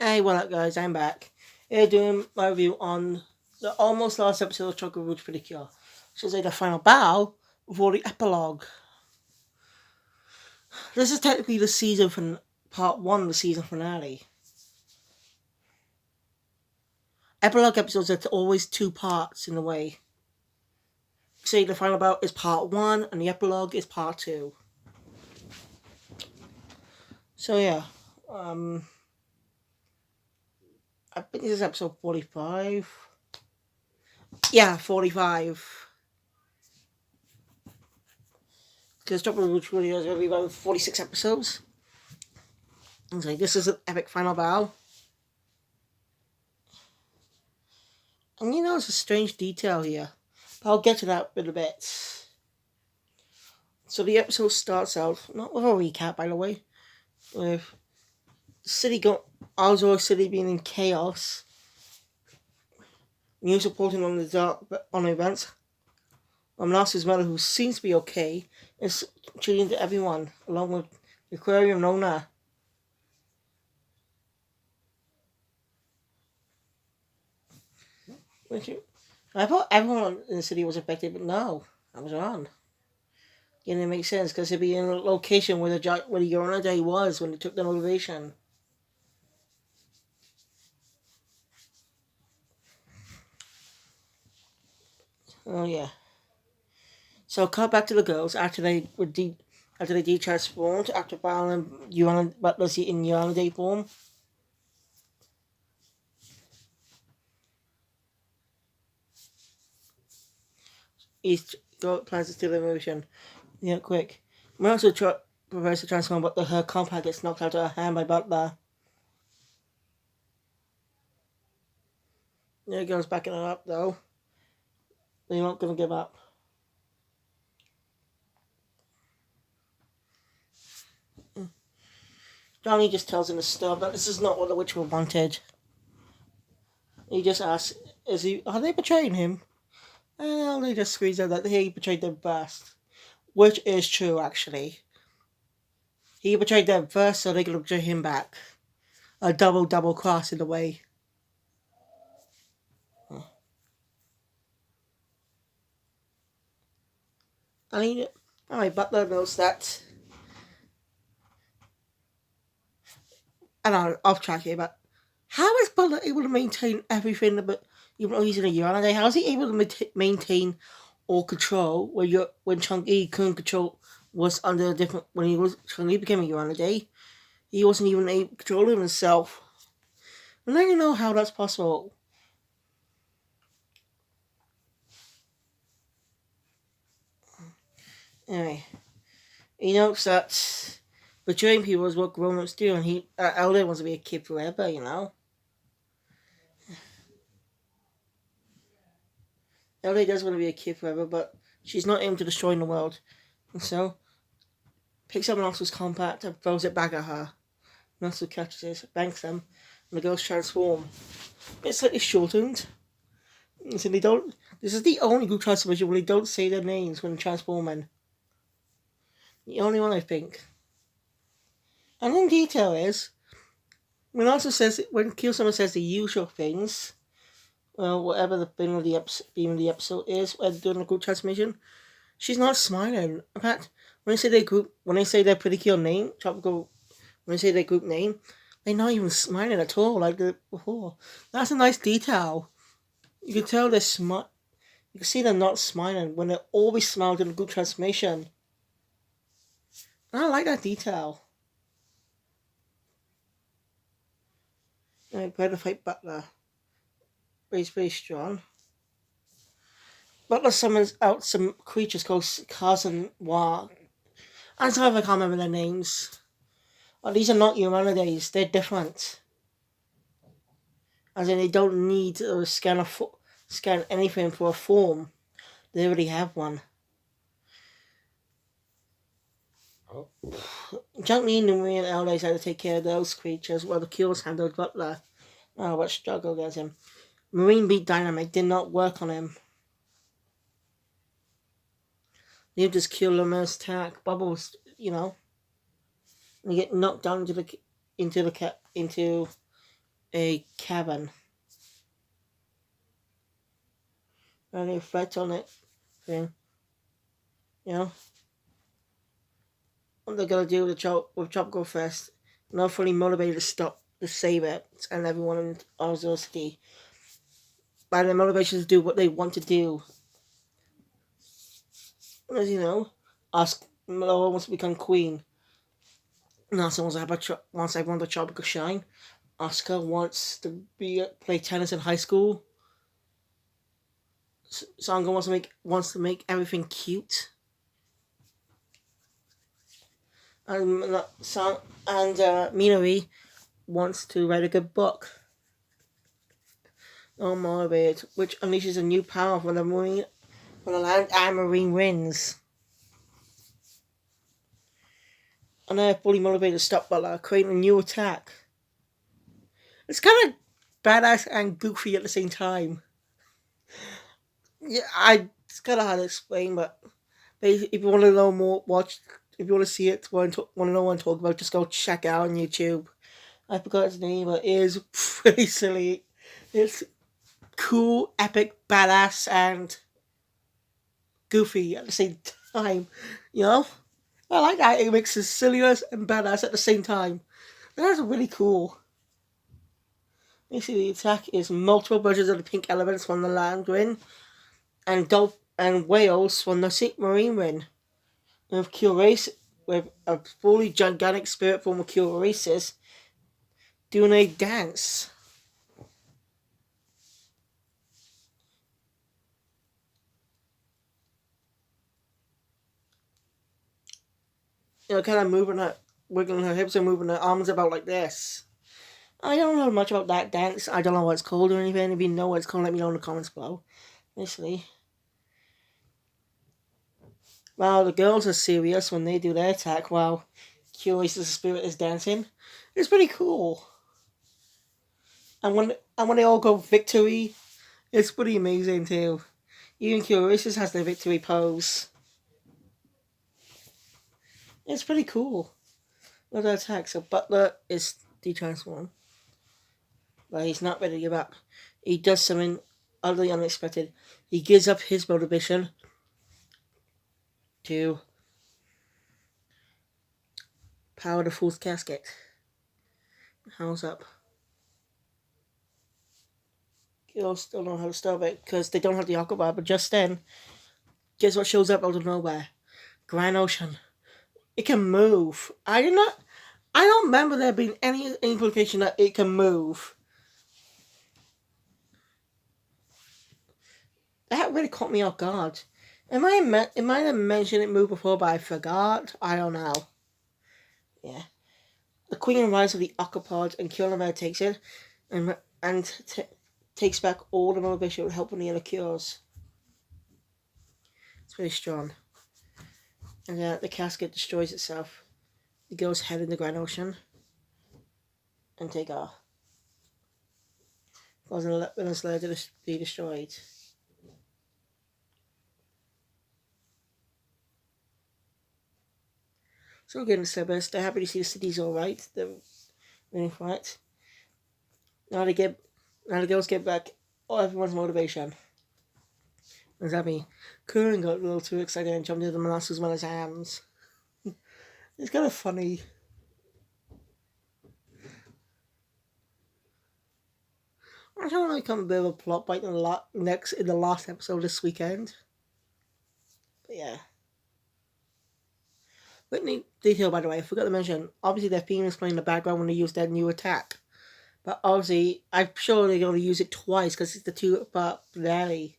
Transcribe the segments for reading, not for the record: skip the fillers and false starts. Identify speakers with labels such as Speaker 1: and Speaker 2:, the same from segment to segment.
Speaker 1: Hey, what up, guys? I'm back. Here doing my review on the almost last episode of Tropical-Rouge Precure. Should say the final bow before the epilogue. This is technically the season from part one of the season finale. Epilogue episodes are always two parts in a way. Say the final bow is part one and the epilogue is part two. So yeah, I think this is episode 45. Yeah, 45. Because Tropical-Rouge really is going to be about 46 episodes. Okay, this is an epic final bow. And it's a strange detail here. But I'll get to that in a bit. So the episode starts out, not with a recap by the way, with Alzor City being in chaos. News reporting on events. Nasu's mother, who seems to be okay, is treating to everyone, along with the aquarium owner. I thought everyone in the city was affected, but no, I was wrong. And it makes sense because he'd be in a location where the Uranide was when they took the motivation. Oh yeah. So cut back to the girls after they de-transformed after battling Butlers in Uranide form. Each girl plans to steal the motion. Yeah, quick. We also prepares to transform, but her compact gets knocked out of her hand by Butler. There goes backing it up though. They're not gonna give up. Johnny just tells him to stop, that this is not what the Witcher wanted. He just asks, are they betraying him? Well, they just squeeze out that he betrayed them first. Which is true, actually. He betrayed them first, so they can betray him back. A double cross in a way. I mean, alright, Butler knows that. I don't know, off track here, but how is Butler able to maintain everything but even though he's in a Uranide? How is he able to maintain or control when Chung-Yi couldn't control, was under a different, when Chung-Yi became a Uranide, he wasn't even able to control himself. And I don't know how that's possible. Anyway, he notes that betraying people is what grown-ups do, and Elder wants to be a kid forever, Elder does want to be a kid forever, but she's not able to destroy the world. And so, picks up Nasu's compact and throws it back at her. Nasu catches it, banks them, and the girls transform. It's slightly shortened. So this is the only group transformation where they don't say their names when transforming. The only one, I think. And in detail is, when Kiyosama says the usual things, well, whatever the theme of the episode is, when doing a group transformation, she's not smiling. In fact, when they say their Precure name, when they say their group name, they're not even smiling at all like before. That's a nice detail. You can tell you can see them not smiling when they're always smiling in a group transformation. And I like that detail. Right, better fight Butler. But he's very strong. Butler summons out some creatures called Carson War. I'm sorry if I can't remember their names. Oh, these are not Uranades, they're different. As in, they don't need to scan anything for a form. They already have one. Junkie and Marine allies had to take care of those creatures while the Cures handled Butler. Oh, what struggle against him. Marine Beat Dynamic did not work on him. They just kill him as attack bubbles, And you get knocked down into a cabin. And they reflect on it. Thing. You know? What they're gonna do with Tropical Fest. Not fully motivated to save it and everyone in Oslo City. By their motivation to do what they want to do. As you know, Laura wants to become queen. Nelson wants everyone to tropical shine. Oscar wants to play tennis in high school. Sanga wants to make everything cute. And Minori wants to write a good book. Oh, motivated, which unleashes a new power from the land and marine winds. And they're fully motivated to stop Butler, creating a new attack. It's kind of badass and goofy at the same time. Yeah, it's kind of hard to explain, but if you want to know more, if you want to see it, want to know what I'm talking about, just go check it out on YouTube. I forgot its name, but it is pretty silly. It's cool, epic, badass, and goofy at the same time. You know? I like that it mixes silliness and badass at the same time. That's really cool. Basically, the attack is multiple versions of the pink elements from the land wind and whales from the sea marine wind. With a fully gigantic spirit form of Curaces doing a dance. Kind of moving her, wiggling her hips and moving her arms about like this. I don't know much about that dance. I don't know what it's called or anything. If you know what it's called, let me know in the comments below. Basically. While the girls are serious when they do their attack, while Curace's spirit is dancing. It's pretty cool. And when they all go victory, it's pretty amazing too. Even Curace's has their victory pose. It's pretty cool. With their attack. So Butler is detransformed. But he's not ready to give up. He does something utterly unexpected. He gives up his motivation to power the fourth casket. How's up? Girls don't know how to stop it because they don't have the aqua bar, but just then, guess what shows up out of nowhere? Grand Ocean. It can move. I don't remember there being any implication that it can move. That really caught me off guard. It might have mentioned it moved before, but I forgot. I don't know. Yeah. The Queen arrives with the Octopod and Kyolamere takes it and takes back all the motivation with help from the other cures. It's very strong. And the casket destroys itself. The girls head in the Grand Ocean and take off. Causing the Slayer to be destroyed. So we're getting service. They're happy to see the city's alright. They're really flat. Now the girls get back everyone's motivation. What does that mean? Curran got a little too excited and jumped into the monster's mother's arms. It's kind of funny. I don't want to become a bit of a plot bite in the last episode this weekend. But yeah. But neat detail, by the way, I forgot to mention. Obviously, their theme is playing in the background when they use their new attack. But obviously, I'm sure they're going to use it twice because it's the two-part finale.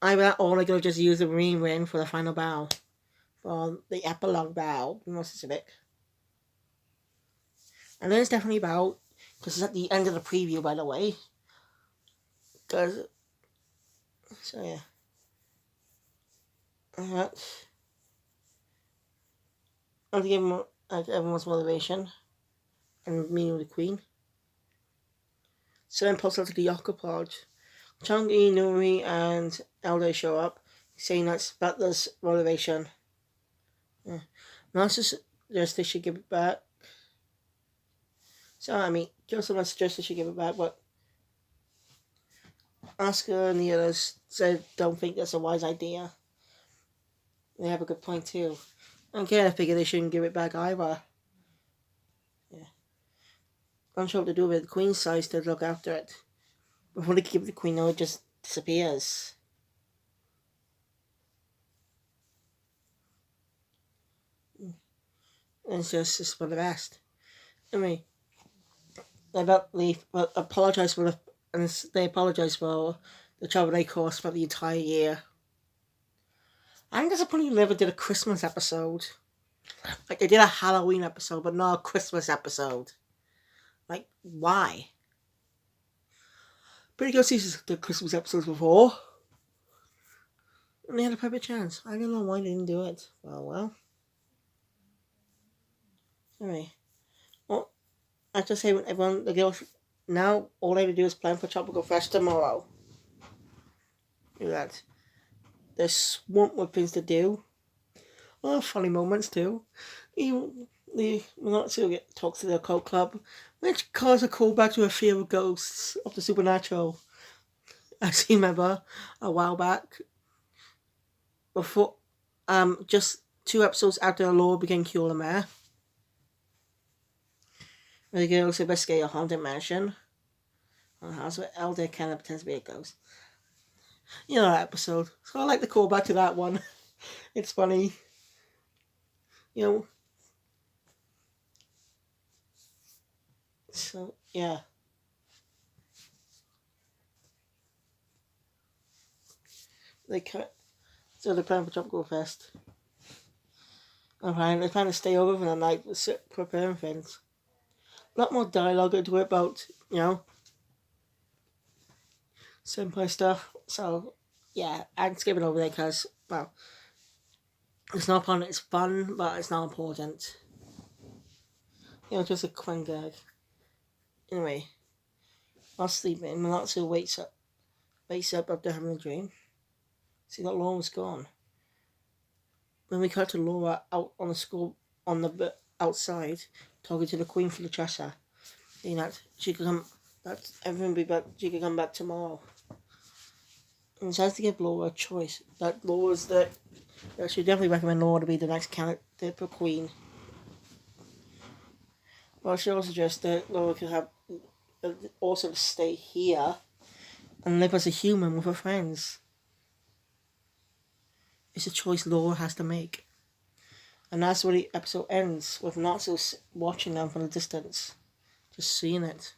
Speaker 1: Either that or they're going to just use the marine wind for the final bow. For the epilogue bow, to be more specific. And then it's definitely bow, because it's at the end of the preview, by the way. So yeah. I'll give everyone's motivation. And meeting with the Queen. So then pops out to the Octopod. Changi, Nuri, and Elder show up, saying that's Butler's motivation. Yeah. Masters suggests they should give it back. So, I mean, Joseph suggested she give it back, but Oscar and the others said don't think that's a wise idea. They have a good point, too. And again, I figure they shouldn't give it back either. Yeah. I'm sure what to do with the Queen's size to look after it. Before they give the Queen, no, it just disappears. And it's just for the best. Anyway, they apologize for they apologize for the trouble they caused for the entire year. I'm disappointed you never did a Christmas episode. Like, they did a Halloween episode, but not a Christmas episode. Like, why? Pretty good seasons the Christmas episodes before. And they had a perfect chance. I don't know why they didn't do it. Well. Anyway. Well, I just say everyone, the girls, now all they have to do is plan for Tropical-Rouge tomorrow. Do that. They're swamped with things to do. Funny moments too. Even the Monotsu talks to the occult club, which caused a callback to a fear of ghosts of the supernatural. I seem remember a while back. Before, just 2 episodes after Laura became Cure Mare. The girls investigate a haunted mansion. A house where Elder Canna pretends to be a ghost. You know that episode. So I like the callback to that one. It's funny. You know. So, yeah. They're planning for Tropical-Rouge. They're trying to stay over for the night, preparing things. A lot more dialogue into it about, senpai stuff. So, yeah, I'm skipping over there because, well, it's not fun. It's fun, but it's not important. Just a quick gag. Anyway, while sleeping, Milazzo wakes up after having a dream. See that Laura was gone. When we cut to Laura out on the school, outside, talking to the Queen for the Cheshire, saying that she could come, that everyone be back, she could come back tomorrow. And she has to give Laura a choice. That she definitely recommend Laura to be the next candidate for Queen. Well, she also suggests that Laura could have also stay here and live as a human with her friends. It's a choice Laura has to make. And that's where the episode ends, with Natsu watching them from a distance. Just seeing it.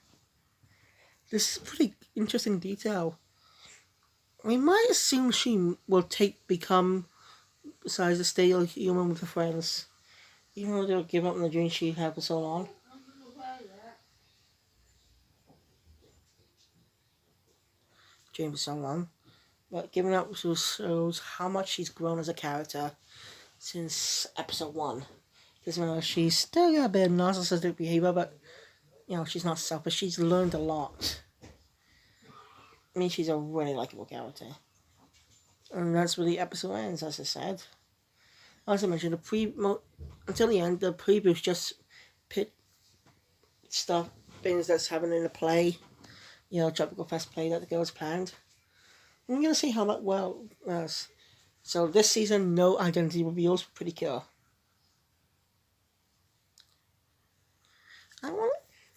Speaker 1: This is a pretty interesting detail. We might assume she will become, besides to stay a human with her friends. Even though they'll give up on the dream she had for so long. Dream for so long. But giving up shows how much she's grown as a character since episode 1. Because she's still got a bit of narcissistic behavior, but she's not selfish. She's learned a lot. I mean, she's a really likable character. And that's where the episode ends, as I said. As I mentioned, until the end, the previews just pit things that's happening in the play. Tropical-Rouge play that the girls planned. I'm going to see how that goes. So this season, no identity reveals for Precure.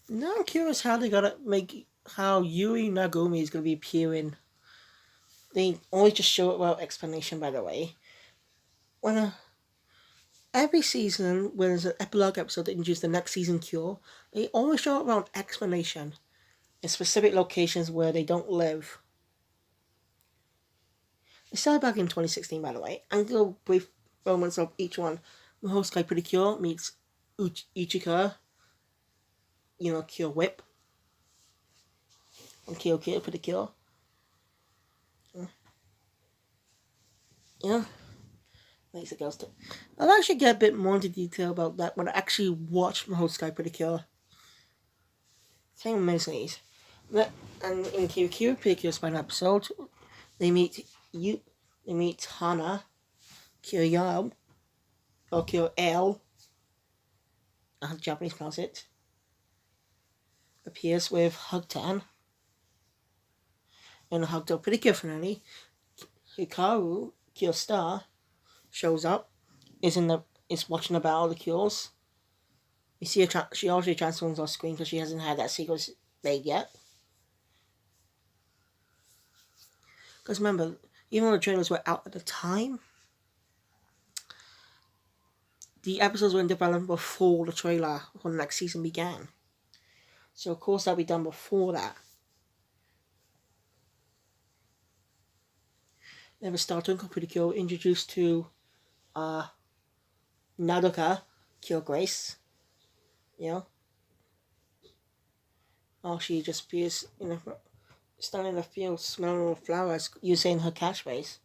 Speaker 1: Now I'm curious how they gotta make how Yuri Nagumi is gonna be appearing. They always just show it without explanation, by the way. When every season, when there's an epilogue episode that introduces the next season Cure, they always show it without explanation in specific locations where they don't live. They started back in 2016, by the way. And go brief moments of each one. The host guy Precure meets Ichika, Cure Whip. And Cure Precure. Makes it goes to. I'll actually get a bit more into detail about that when I actually watch the host guy Precure. Same with Mizzies. And in Cure Precure's final episode, they meet Hana, Kyo, or Kyo L, how the Japanese pronounce it. appears with Hugtan in the Hugdo Precure finale. Hikaru, Cure Star, shows up, is watching the battle of the cures. You see she already transforms off screen because she hasn't had that sequence made yet. Because remember, even though the trailers were out at the time, the episodes were in development before the trailer for the next season began. So of course that'll be done before that. They have a Star Twinkle Precure introduced to Nadoka, Cure Grace. You know? Oh, she just appears standing in the field smelling the flowers using her catchphrase.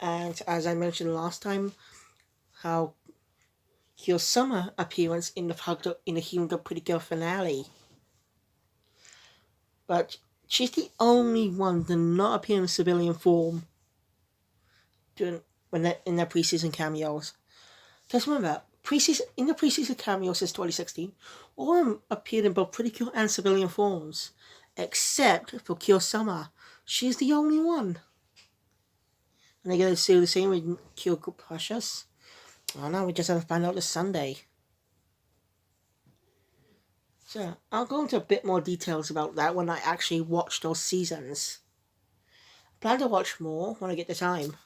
Speaker 1: And as I mentioned last time, how Cure Summer appearance in the Healing the Precure finale. But she's the only one to not appear in civilian form in their preseason cameos. Just remember, in the preseason cameos since 2016, all of them appeared in both Precure and civilian forms, except for Cure Summer. She's the only one. And they're going to do the same with Cure Precious. Oh no, we just have to find out this Sunday. So, I'll go into a bit more details about that when I actually watch those seasons. I plan to watch more when I get the time.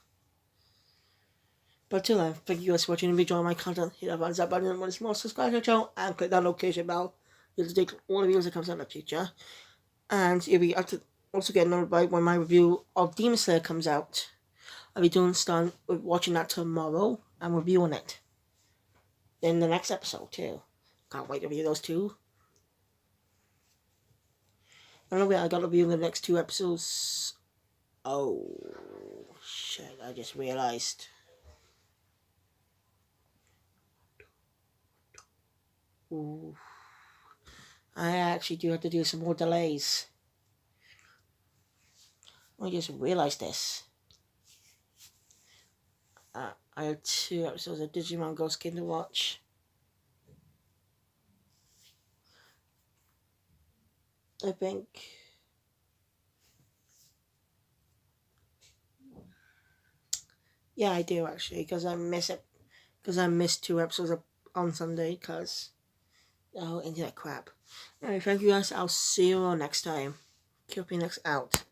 Speaker 1: But till then, thank you guys for watching and enjoying my content. Hit that thumbs up button when it's more, subscribe to the channel, and click that notification bell. You'll take all the videos that comes out in the future. And you'll be also get notified when my review of Demon Slayer comes out. I'll be watching that tomorrow and reviewing it in the next episode too. Can't wait to review those two. Anyway, I got to review the next 2 episodes. Oh shit! I just realized. Ooh. I actually do have to do some more delays. I just realized this. I have 2 episodes of Digimon Ghost King to watch. I think. Yeah, I do actually, because I miss it. Because I missed 2 episodes on Sunday, because internet crap. Anyway, thank you guys. I'll see you all next time. Keep Phoenix out.